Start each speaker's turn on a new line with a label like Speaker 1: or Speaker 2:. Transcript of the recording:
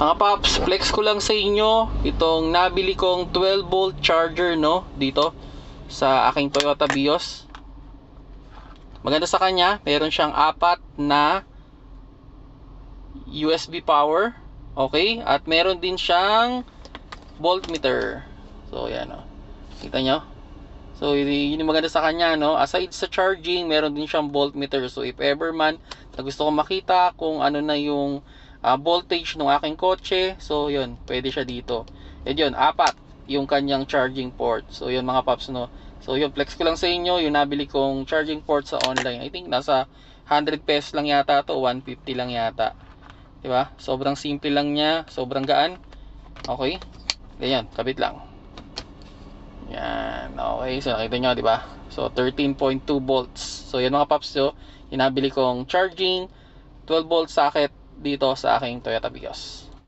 Speaker 1: Mga paps, flex ko lang sa inyo itong nabili kong 12 volt charger, no, dito sa aking Toyota Vios. Maganda sa kanya, meron siyang 4 na USB power, okay, at meron din siyang voltmeter. So yan, oh, kita nyo. So yun yung maganda sa kanya, no, aside sa charging, meron din siyang voltmeter. So if ever man na gusto kong makita kung ano na yung voltage ng aking kotse, so yun, pwede siya dito. And yun, 4 yung kanyang charging port. So yun mga paps, no. So yun, flex ko lang sa inyo yung nabili kong charging port sa online. I think nasa 100 pesos lang yata to, 150 lang yata. Diba? Sobrang simple lang niya, sobrang gaan. Okay? Ganyan, kabit lang. Yan, okay. So nakita nyo, diba? So 13.2 volts. So yan mga paps, so yung nabili kong charging 12 volt socket dito sa aking Toyota Vios.